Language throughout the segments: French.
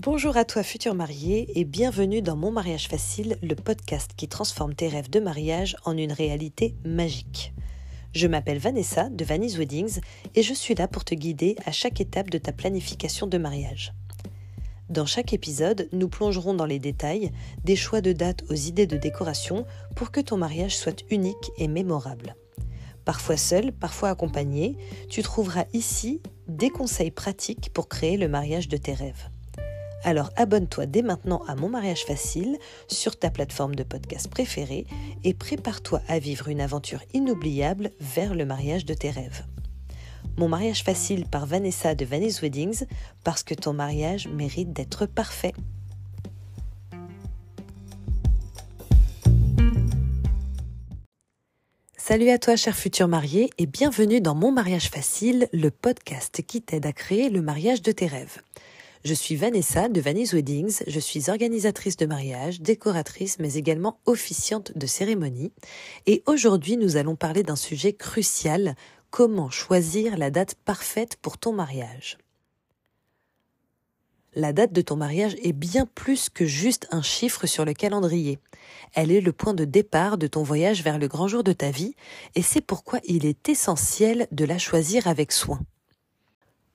Bonjour à toi futur marié et bienvenue dans Mon mariage facile, le podcast qui transforme tes rêves de mariage en une réalité magique. Je m'appelle Vanessa de Vanny's Weddings et je suis là pour te guider à chaque étape de ta planification de mariage. Dans chaque épisode, nous plongerons dans les détails, des choix de dates aux idées de décoration pour que ton mariage soit unique et mémorable. Parfois seul, parfois accompagné, tu trouveras ici des conseils pratiques pour créer le mariage de tes rêves. Alors abonne-toi dès maintenant à Mon mariage facile sur ta plateforme de podcast préférée et prépare-toi à vivre une aventure inoubliable vers le mariage de tes rêves. Mon mariage facile par Vanessa de Vanny's Weddings, parce que ton mariage mérite d'être parfait. Salut à toi cher futur marié et bienvenue dans Mon mariage facile, le podcast qui t'aide à créer le mariage de tes rêves. Je suis Vanessa de Vanny's Weddings, je suis organisatrice de mariage, décoratrice mais également officiante de cérémonie. Et aujourd'hui nous allons parler d'un sujet crucial, comment choisir la date parfaite pour ton mariage. La date de ton mariage est bien plus que juste un chiffre sur le calendrier. Elle est le point de départ de ton voyage vers le grand jour de ta vie et c'est pourquoi il est essentiel de la choisir avec soin.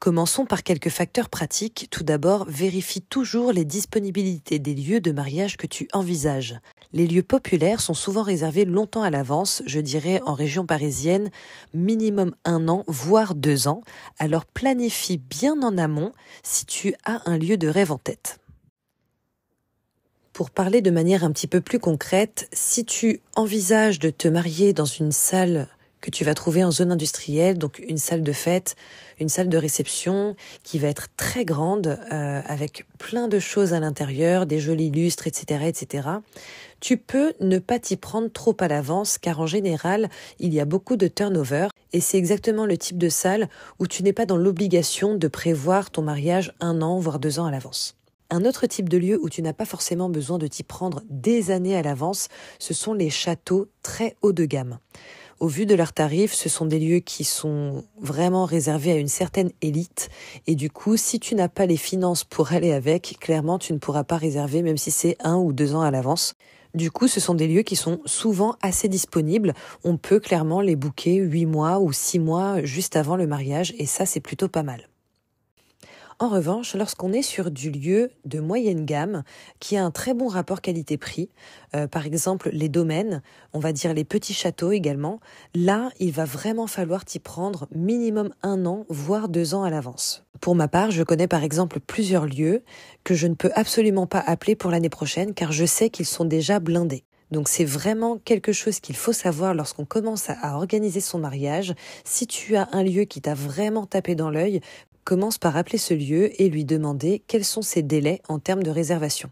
Commençons par quelques facteurs pratiques. Tout d'abord, vérifie toujours les disponibilités des lieux de mariage que tu envisages. Les lieux populaires sont souvent réservés longtemps à l'avance, je dirais en région parisienne, minimum 1 an, voire 2 ans. Alors planifie bien en amont si tu as un lieu de rêve en tête. Pour parler de manière un petit peu plus concrète, si tu envisages de te marier dans une salle que tu vas trouver en zone industrielle, donc une salle de fête, une salle de réception qui va être très grande, avec plein de choses à l'intérieur, des jolis lustres, etc., etc. Tu peux ne pas t'y prendre trop à l'avance, car en général, il y a beaucoup de turnover, et c'est exactement le type de salle où tu n'es pas dans l'obligation de prévoir ton mariage 1 an, voire 2 ans à l'avance. Un autre type de lieu où tu n'as pas forcément besoin de t'y prendre des années à l'avance, ce sont les châteaux très haut de gamme. Au vu de leurs tarifs, ce sont des lieux qui sont vraiment réservés à une certaine élite. Et du coup, si tu n'as pas les finances pour aller avec, clairement, tu ne pourras pas réserver, même si c'est 1 ou 2 ans à l'avance. Du coup, ce sont des lieux qui sont souvent assez disponibles. On peut clairement les booker 8 mois ou 6 mois juste avant le mariage. Et ça, c'est plutôt pas mal. En revanche, lorsqu'on est sur du lieu de moyenne gamme, qui a un très bon rapport qualité-prix, par exemple les domaines, on va dire les petits châteaux également, là, il va vraiment falloir t'y prendre minimum 1 an, voire 2 ans à l'avance. Pour ma part, je connais par exemple plusieurs lieux que je ne peux absolument pas appeler pour l'année prochaine, car je sais qu'ils sont déjà blindés. Donc c'est vraiment quelque chose qu'il faut savoir lorsqu'on commence à organiser son mariage. Si tu as un lieu qui t'a vraiment tapé dans l'œil, commence par appeler ce lieu et lui demander quels sont ses délais en termes de réservation.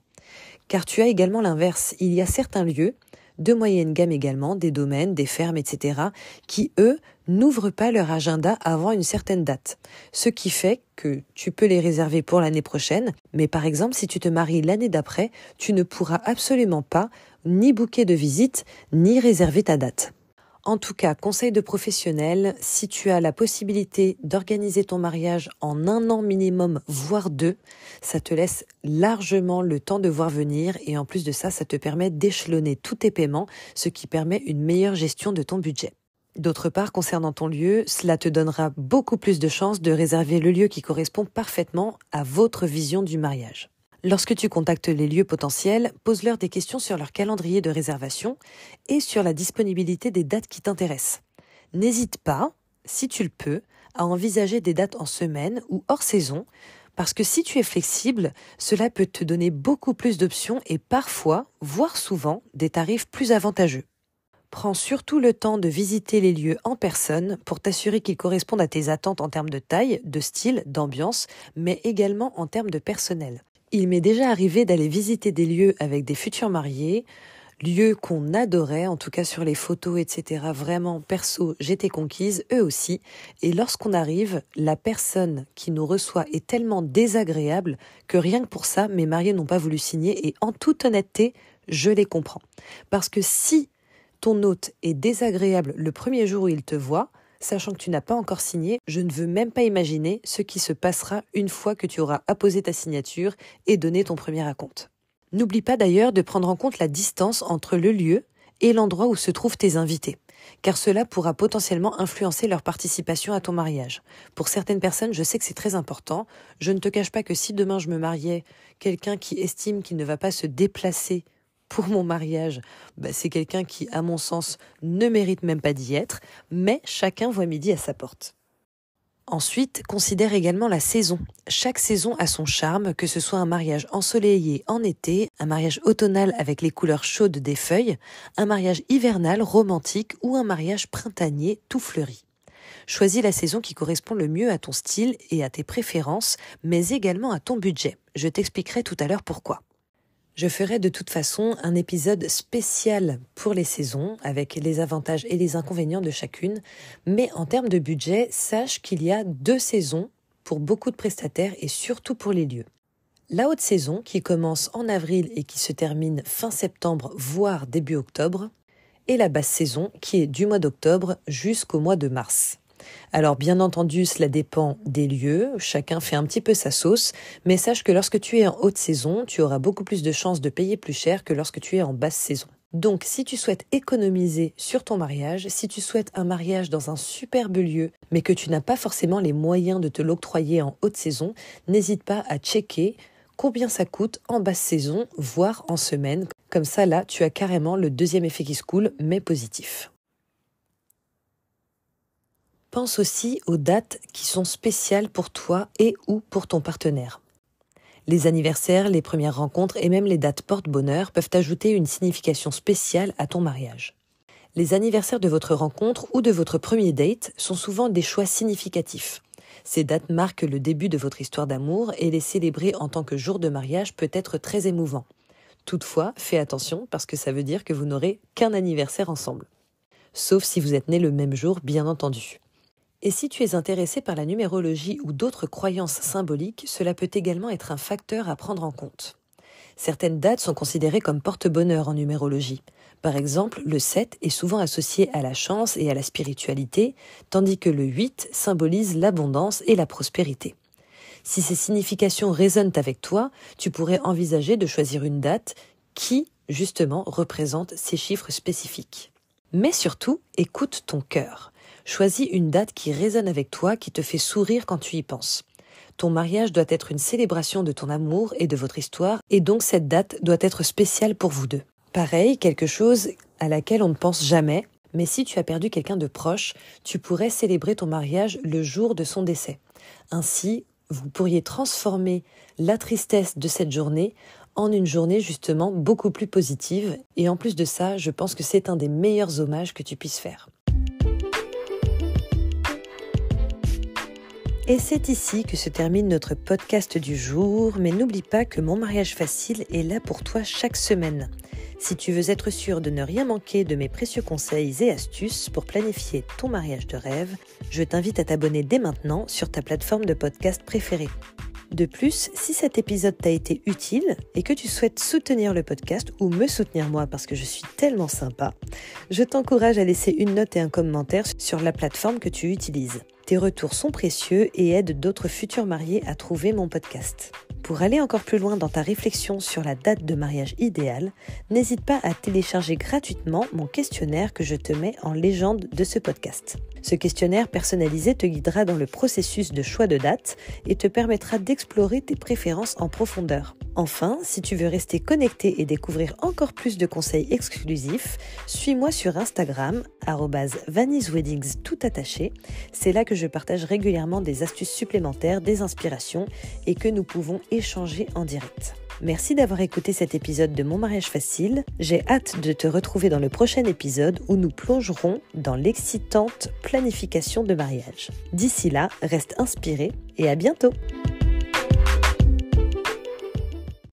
Car tu as également l'inverse, il y a certains lieux, de moyenne gamme également, des domaines, des fermes, etc., qui, eux, n'ouvrent pas leur agenda avant une certaine date. Ce qui fait que tu peux les réserver pour l'année prochaine, mais par exemple, si tu te maries l'année d'après, tu ne pourras absolument pas ni booker de visite, ni réserver ta date. En tout cas, conseil de professionnel, si tu as la possibilité d'organiser ton mariage en 1 an minimum, voire 2, ça te laisse largement le temps de voir venir et en plus de ça, ça te permet d'échelonner tous tes paiements, ce qui permet une meilleure gestion de ton budget. D'autre part, concernant ton lieu, cela te donnera beaucoup plus de chances de réserver le lieu qui correspond parfaitement à votre vision du mariage. Lorsque tu contactes les lieux potentiels, pose-leur des questions sur leur calendrier de réservation et sur la disponibilité des dates qui t'intéressent. N'hésite pas, si tu le peux, à envisager des dates en semaine ou hors saison, parce que si tu es flexible, cela peut te donner beaucoup plus d'options et parfois, voire souvent, des tarifs plus avantageux. Prends surtout le temps de visiter les lieux en personne pour t'assurer qu'ils correspondent à tes attentes en termes de taille, de style, d'ambiance, mais également en termes de personnel. Il m'est déjà arrivé d'aller visiter des lieux avec des futurs mariés, lieux qu'on adorait, en tout cas sur les photos, etc. Vraiment, perso, j'étais conquise, eux aussi. Et lorsqu'on arrive, la personne qui nous reçoit est tellement désagréable que rien que pour ça, mes mariés n'ont pas voulu signer. Et en toute honnêteté, je les comprends. Parce que si ton hôte est désagréable le premier jour où il te voit, sachant que tu n'as pas encore signé, je ne veux même pas imaginer ce qui se passera une fois que tu auras apposé ta signature et donné ton premier acompte. N'oublie pas d'ailleurs de prendre en compte la distance entre le lieu et l'endroit où se trouvent tes invités, car cela pourra potentiellement influencer leur participation à ton mariage. Pour certaines personnes, je sais que c'est très important. Je ne te cache pas que si demain je me mariais, quelqu'un qui estime qu'il ne va pas se déplacer pour mon mariage, c'est quelqu'un qui, à mon sens, ne mérite même pas d'y être, mais chacun voit midi à sa porte. Ensuite, considère également la saison. Chaque saison a son charme, que ce soit un mariage ensoleillé en été, un mariage automnal avec les couleurs chaudes des feuilles, un mariage hivernal romantique ou un mariage printanier tout fleuri. Choisis la saison qui correspond le mieux à ton style et à tes préférences, mais également à ton budget. Je t'expliquerai tout à l'heure pourquoi. Je ferai de toute façon un épisode spécial pour les saisons, avec les avantages et les inconvénients de chacune, mais en termes de budget, sache qu'il y a 2 saisons pour beaucoup de prestataires et surtout pour les lieux. La haute saison, qui commence en avril et qui se termine fin septembre, voire début octobre, et la basse saison, qui est du mois d'octobre jusqu'au mois de mars. Alors bien entendu, cela dépend des lieux, chacun fait un petit peu sa sauce, mais sache que lorsque tu es en haute saison, tu auras beaucoup plus de chances de payer plus cher que lorsque tu es en basse saison. Donc si tu souhaites économiser sur ton mariage, si tu souhaites un mariage dans un superbe lieu, mais que tu n'as pas forcément les moyens de te l'octroyer en haute saison, n'hésite pas à checker combien ça coûte en basse saison, voire en semaine. Comme ça, là, tu as carrément le deuxième effet qui se coule, mais positif. Pense aussi aux dates qui sont spéciales pour toi et ou pour ton partenaire. Les anniversaires, les premières rencontres et même les dates porte-bonheur peuvent ajouter une signification spéciale à ton mariage. Les anniversaires de votre rencontre ou de votre premier date sont souvent des choix significatifs. Ces dates marquent le début de votre histoire d'amour et les célébrer en tant que jour de mariage peut être très émouvant. Toutefois, fais attention parce que ça veut dire que vous n'aurez qu'un anniversaire ensemble. Sauf si vous êtes nés le même jour, bien entendu. Et si tu es intéressé par la numérologie ou d'autres croyances symboliques, cela peut également être un facteur à prendre en compte. Certaines dates sont considérées comme porte-bonheur en numérologie. Par exemple, le 7 est souvent associé à la chance et à la spiritualité, tandis que le 8 symbolise l'abondance et la prospérité. Si ces significations résonnent avec toi, tu pourrais envisager de choisir une date qui, justement, représente ces chiffres spécifiques. Mais surtout, écoute ton cœur. Choisis une date qui résonne avec toi, qui te fait sourire quand tu y penses. Ton mariage doit être une célébration de ton amour et de votre histoire, et donc cette date doit être spéciale pour vous deux. Pareil, quelque chose à laquelle on ne pense jamais, mais si tu as perdu quelqu'un de proche, tu pourrais célébrer ton mariage le jour de son décès. Ainsi, vous pourriez transformer la tristesse de cette journée en une journée justement beaucoup plus positive, et en plus de ça, je pense que c'est un des meilleurs hommages que tu puisses faire. Et c'est ici que se termine notre podcast du jour, mais n'oublie pas que Mon Mariage Facile est là pour toi chaque semaine. Si tu veux être sûr de ne rien manquer de mes précieux conseils et astuces pour planifier ton mariage de rêve, je t'invite à t'abonner dès maintenant sur ta plateforme de podcast préférée. De plus, si cet épisode t'a été utile et que tu souhaites soutenir le podcast ou me soutenir moi parce que je suis tellement sympa, je t'encourage à laisser une note et un commentaire sur la plateforme que tu utilises. Tes retours sont précieux et aident d'autres futurs mariés à trouver mon podcast. Pour aller encore plus loin dans ta réflexion sur la date de mariage idéale, n'hésite pas à télécharger gratuitement mon questionnaire que je te mets en légende de ce podcast. Ce questionnaire personnalisé te guidera dans le processus de choix de date et te permettra d'explorer tes préférences en profondeur. Enfin, si tu veux rester connecté et découvrir encore plus de conseils exclusifs, suis-moi sur Instagram, @VanisWeddings tout attaché. C'est là que je partage régulièrement des astuces supplémentaires, des inspirations et que nous pouvons échanger en direct. Merci d'avoir écouté cet épisode de Mon Mariage Facile. J'ai hâte de te retrouver dans le prochain épisode où nous plongerons dans l'excitante planification de mariage. D'ici là, reste inspiré et à bientôt!